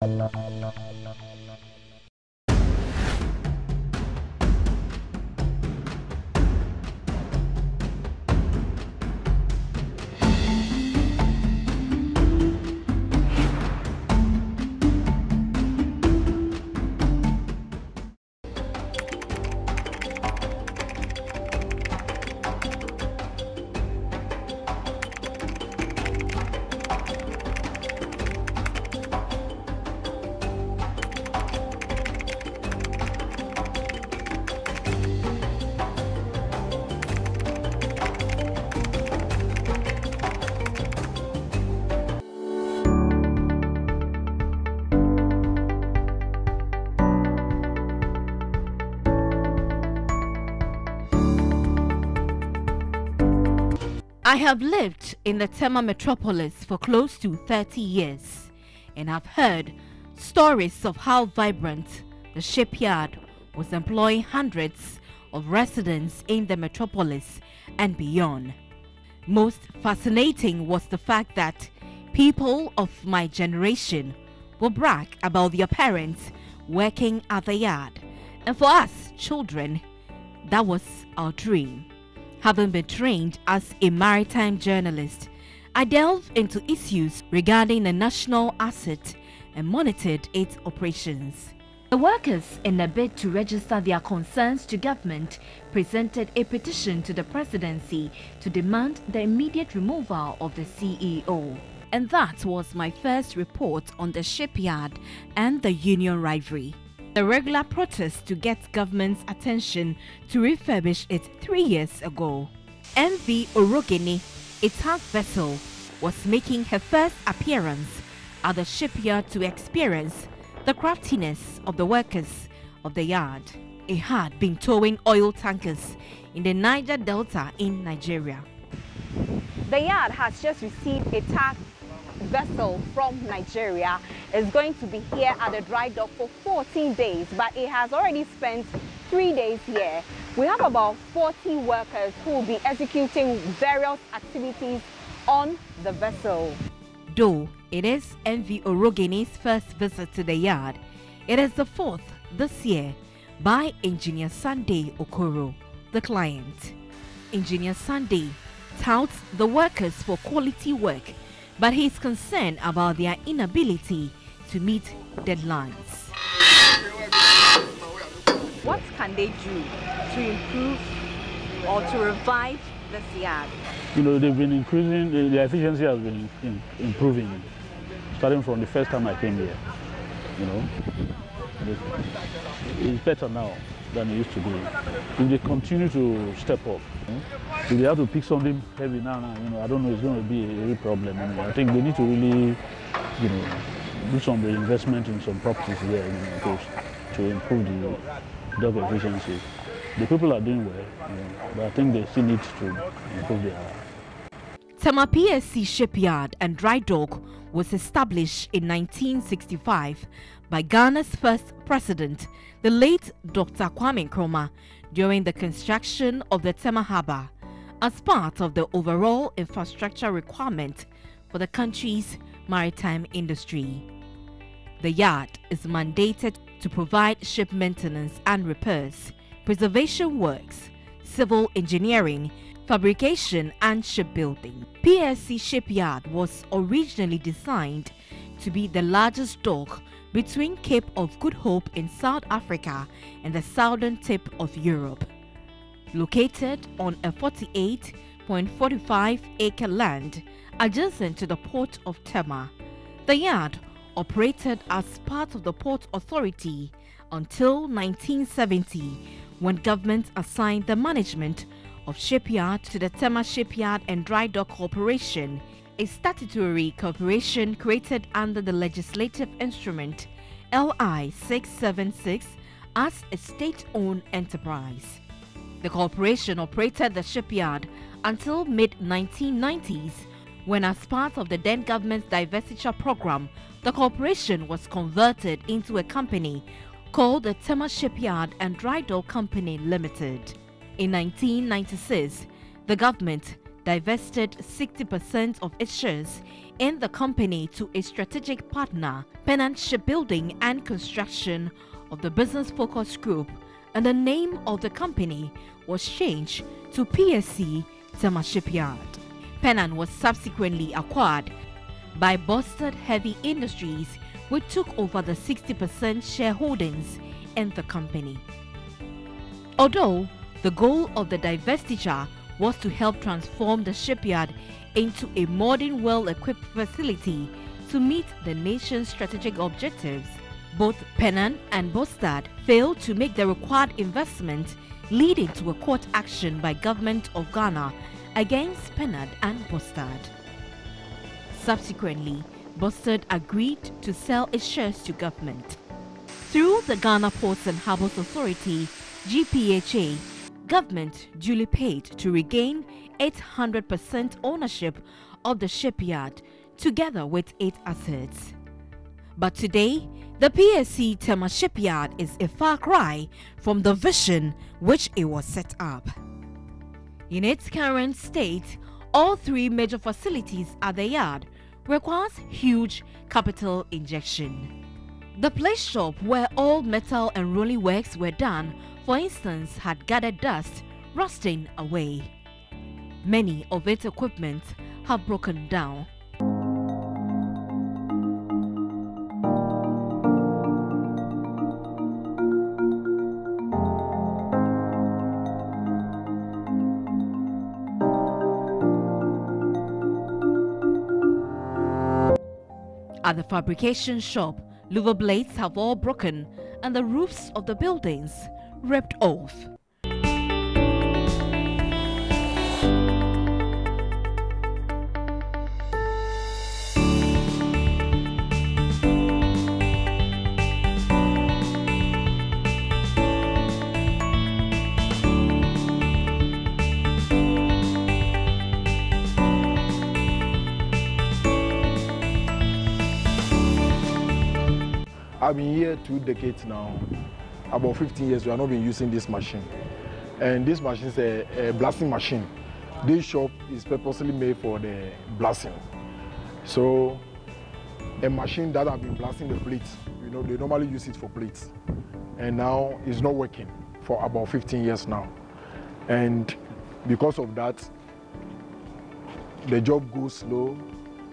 I have lived in the Tema metropolis for close to 30 years and have heard stories of how vibrant the shipyard was employing hundreds of residents in the metropolis and beyond. Most fascinating was the fact that people of my generation will brag about their parents working at the yard, and for us children, that was our dream. Having been trained as a maritime journalist, I delved into issues regarding the national asset and monitored its operations. The workers, in a bid to register their concerns to government, presented a petition to the presidency to demand the immediate removal of the CEO. And that was my first report on the shipyard and the union rivalry. The regular protest to get government's attention to refurbish it 3 years ago. Antwi-Adjei, a tug vessel, was making her first appearance at the shipyard to experience the craftiness of the workers of the yard. It had been towing oil tankers in the Niger Delta in Nigeria. The yard has just received a tug vessel from Nigeria. Is going to be here at the dry dock for 14 days, but it has already spent 3 days here. We have about 40 workers who will be executing various activities on the vessel. Though it is Antwi-Adjei's first visit to the yard, it is the fourth this year by Engineer Sunday Okoro, the client. Engineer Sunday touts the workers for quality work, but he is concerned about their inability to meet deadlines. What can they do to improve or to revive this yard? You know, they've been increasing, the efficiency has been improving, starting from the first time I came here. You know, it's better now than it used to be. If they continue to step up, you know, if they have to pick something heavy now, you know, I don't know, it's going to be a real problem. I think they need to really, you know, do some reinvestment in some properties here, you know, to improve the dock efficiency. The people are doing well, you know, but I think they still need to improve their. Tema Psc Shipyard and Dry Dock was established in 1965 by Ghana's first president, the late Dr. Kwame Nkrumah, during the construction of the Tema Harbour, as part of the overall infrastructure requirement for the country's maritime industry. The yard is mandated to provide ship maintenance and repairs, preservation works, civil engineering, fabrication and shipbuilding. Psc Shipyard was originally designed to be the largest dock between Cape of Good Hope in South Africa and the southern tip of Europe. Located on a 48.45-acre land adjacent to the port of Tema, the yard operated as part of the Port Authority until 1970, when government assigned the management of shipyard to the Tema Shipyard and Dry Dock Corporation, a statutory corporation created under the legislative instrument LI 676 as a state-owned enterprise. The corporation operated the shipyard until mid-1990s, when as part of the then government's divestiture program, the corporation was converted into a company called the Tema Shipyard and Dry Dock Company Limited. In 1996, the government divested 60% of its shares in the company to a strategic partner, Penang Shipbuilding and Construction of the Business Focus Group, and the name of the company was changed to Psc Tema Shipyard. Penang was subsequently acquired by Bostad Heavy Industries, which took over the 60% shareholdings in the company. Although the goal of the divestiture was to help transform the shipyard into a modern, well-equipped facility to meet the nation's strategic objectives, both Penang and Bostad failed to make the required investment, leading to a court action by Government of Ghana against Penang and Bostad. Subsequently, Bostad agreed to sell its shares to government. Through the Ghana Ports and Harbours Authority, GPHA, government duly paid to regain its 100% ownership of the shipyard together with its assets. But today, the Psc Tema Shipyard is a far cry from the vision which it was set up. In its current state, all three major facilities at the yard requires huge capital injection. The place shop where all metal and rolling works were done, for instance, had gathered dust, rusting away. Many of its equipment have broken down. At the fabrication shop, louver blades have all broken and the roofs of the buildings ripped off. I've been here 2 decades now. About 15 years we have not been using this machine. And this machine is a blasting machine. This shop is purposely made for the blasting. So a machine that has been blasting the plates, you know, they normally use it for plates. And now it's not working for about 15 years now. And because of that, the job goes slow.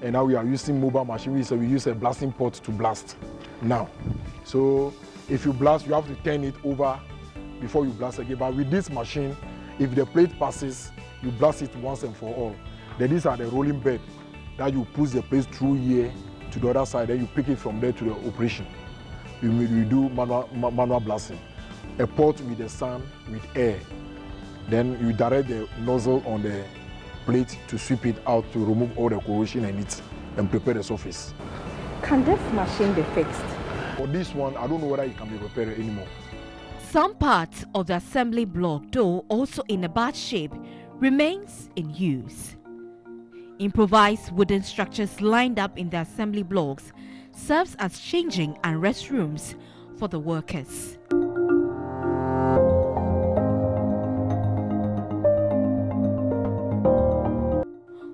And now we are using mobile machinery, so we use a blasting pot to blast now. So if you blast, you have to turn it over before you blast again. But with this machine, if the plate passes, you blast it once and for all. Then these are the rolling bed that you push the plate through here to the other side, then you pick it from there to the operation. You do manual blasting. A pot with the sun, with air. Then you direct the nozzle on the plate to sweep it out to remove all the corrosion in it and prepare the surface. Can this machine be fixed? For this one, I don't know whether it can be repaired anymore. Some parts of the assembly block, though also in a bad shape, remains in use. Improvised wooden structures lined up in the assembly blocks serves as changing and restrooms for the workers.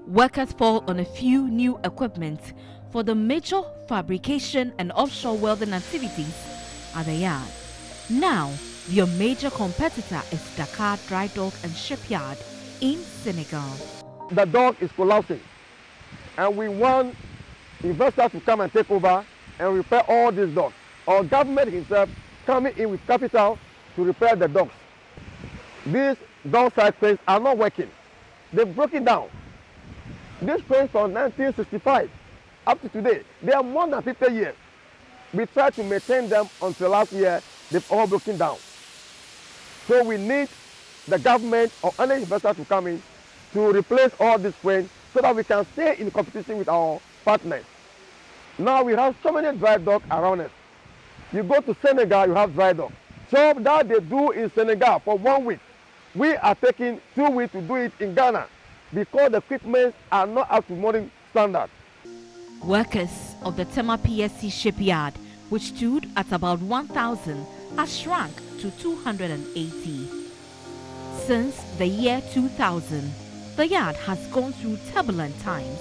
Workers fall on a few new equipment for the major fabrication and offshore welding activities at the yard. Now, your major competitor is Dakar Dry Dock and Shipyard in Senegal. The dock is collapsing, and we want investors to come and take over and repair all these docks. Our government himself coming in with capital to repair the docks. These downside cranes are not working. They've broken down. These cranes from 1965 up to today, they are more than 50 years. We tried to maintain them until last year. They've all broken down. So we need the government or any investor to come in to replace all these cranes so that we can stay in competition with our partners. Now we have so many dry docks around us. You go to Senegal, you have dry dock. So that they do in Senegal for 1 week, we are taking 2 weeks to do it in Ghana because the equipment are not up to modern standards. Workers of the Tema Psc Shipyard, which stood at about 1,000, has shrunk to 280. Since the year 2000, the yard has gone through turbulent times.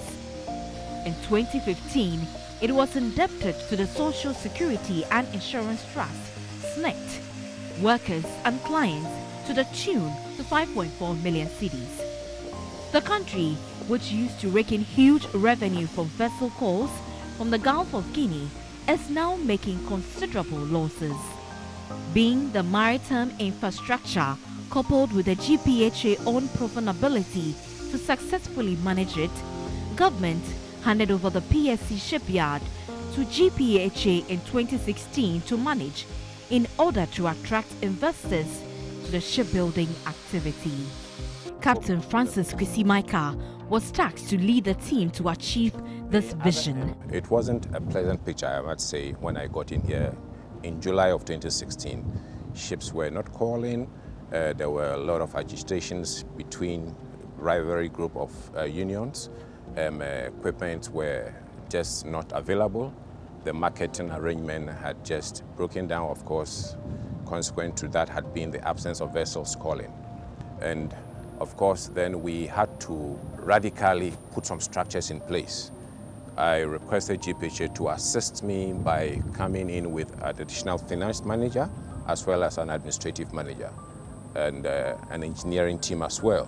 In 2015, it was indebted to the Social Security and Insurance Trust, SSNIT, workers and clients to the tune to 5.4 million cedis. The country, which used to rake in huge revenue from vessel calls from the Gulf of Guinea, is now making considerable losses. Being the maritime infrastructure coupled with the GPHA own proven ability to successfully manage it, government handed over the Psc Shipyard to GPHA in 2016 to manage in order to attract investors to the shipbuilding activity. Captain Francis Kwesi was tasked to lead the team to achieve this vision. It wasn't a pleasant picture, I must say, when I got in here in July of 2016. Ships were not calling. There were a lot of agitations between rivalry group of unions. Equipment were just not available. The marketing arrangement had just broken down, of course. Consequent to that had been the absence of vessels calling. And of course, then we had to radically put some structures in place. I requested GPHA to assist me by coming in with an additional finance manager as well as an administrative manager and an engineering team as well.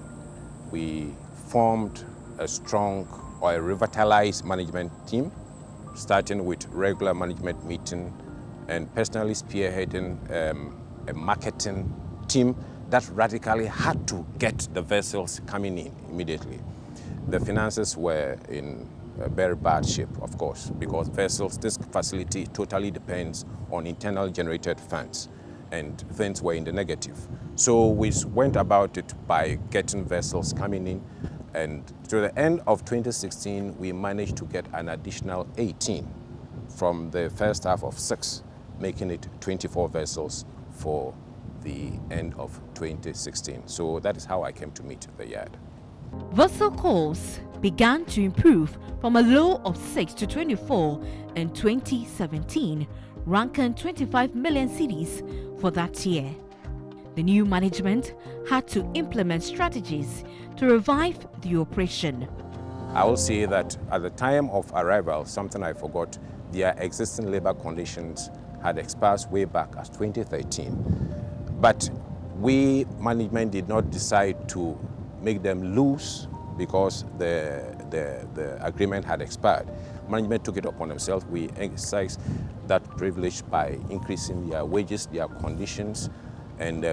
We formed a strong or a revitalized management team, starting with regular management meeting and personally spearheading a marketing team that radically had to get the vessels coming in immediately. The finances were in a very bad shape, of course, because vessels, this facility totally depends on internal generated funds, and things were in the negative. So we went about it by getting vessels coming in, and to the end of 2016, we managed to get an additional 18 from the first half of 6, making it 24 vessels for the end of 2016. So that is how I came to meet the yard. Vessel calls began to improve from a low of 6 to 24 in 2017, ranking 25 million cedis for that year. The new management had to implement strategies to revive the operation. I will say that at the time of arrival, something I forgot, their existing labor conditions had expired way back as 2013. But we, management, did not decide to make them loose because the agreement had expired. Management took it upon themselves. We exercised that privilege by increasing their wages, their conditions, and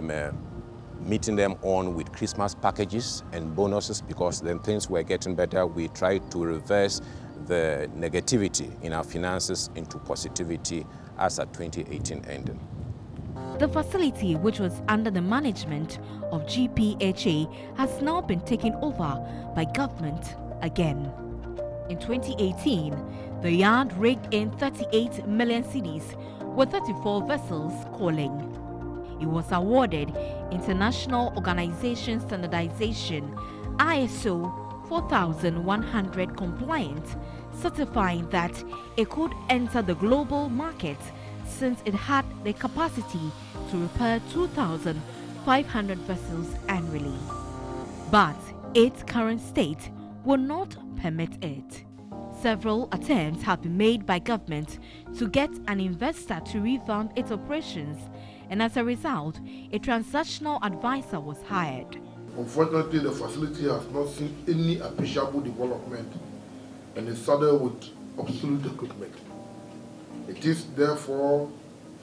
meeting them on with Christmas packages and bonuses, because then things were getting better. We tried to reverse the negativity in our finances into positivity as at 2018 ending. The facility, which was under the management of GPHA, has now been taken over by government again. In 2018, the yard raked in 38 million cedis with 34 vessels calling. It was awarded International Organization Standardization ISO 4100 compliant, certifying that it could enter the global market since it had the capacity to repair 2,500 vessels annually. But its current state will not permit it. Several attempts have been made by government to get an investor to revamp its operations, and as a result, a transactional advisor was hired. Unfortunately, the facility has not seen any appreciable development and is saddled with obsolete equipment. It is therefore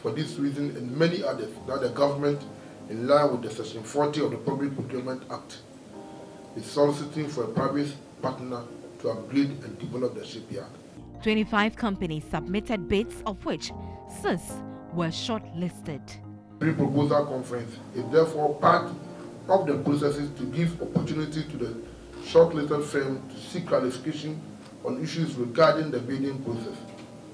for this reason and many others that the government, in line with the Section 40 of the Public Procurement Act, is soliciting for a private partner to upgrade and develop the shipyard. 25 companies submitted bids, of which 6 were shortlisted. The pre-proposal conference is therefore part of the processes to give opportunity to the shortlisted firm to seek clarification on issues regarding the bidding process.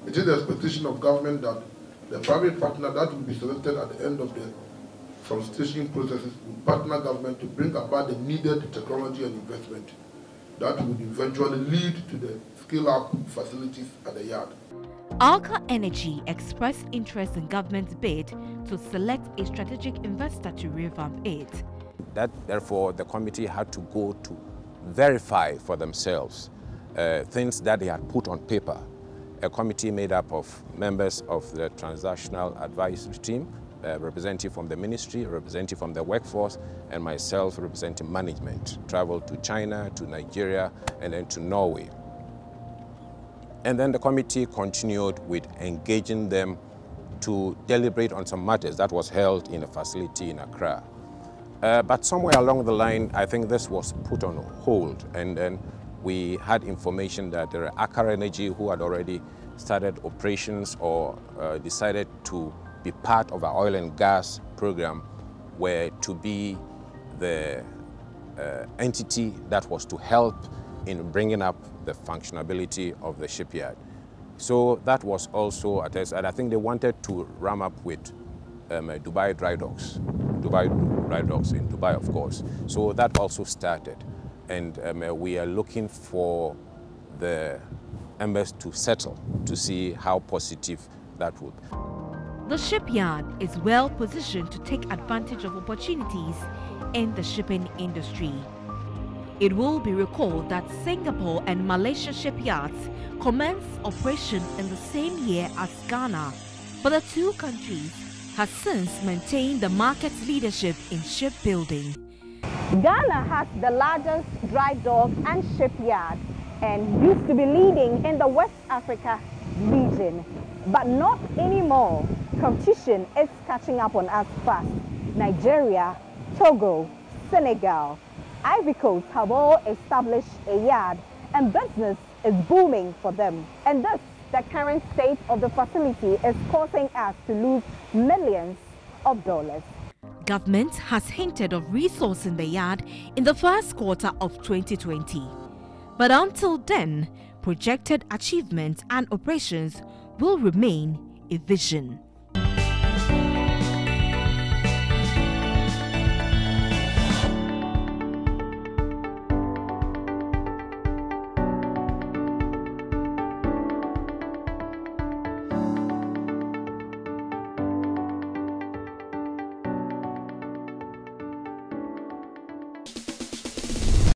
It is the expectation of government that the private partner that will be selected at the end of the solicitation processes will partner government to bring about the needed technology and investment that would eventually lead to the scale-up facilities at the yard. Alka Energy expressed interest in government's bid to select a strategic investor to revamp it. That, therefore, the committee had to go to verify for themselves things that they had put on paper. A committee made up of members of the transactional advisory team, representative from the ministry, representative from the workforce, and myself representing management, traveled to China, to Nigeria, and then to Norway. And then the committee continued with engaging them to deliberate on some matters that was held in a facility in Accra. But somewhere along the line, I think this was put on hold, and then we had information that there are Aker Energy who had already started operations or decided to be part of our oil and gas program, were to be the entity that was to help in bringing up the functionality of the shipyard. So that was also a test, and I think they wanted to ram up with Dubai dry docks in Dubai, of course. So that also started, and we are looking for the embassy to settle to see how positive that would be. The shipyard is well positioned to take advantage of opportunities in the shipping industry. It will be recalled that Singapore and Malaysia shipyards commenced operation in the same year as Ghana, but the two countries have since maintained the market's leadership in shipbuilding. Ghana has the largest dry dock and shipyard and used to be leading in the West Africa region, but not anymore. Competition is catching up on us fast. Nigeria, Togo, Senegal, Ivory Coast have all established a yard, and business is booming for them. And thus, the current state of the facility is causing us to lose millions of dollars. Government has hinted of resourcing the yard in the first quarter of 2020. But until then, projected achievements and operations will remain a vision.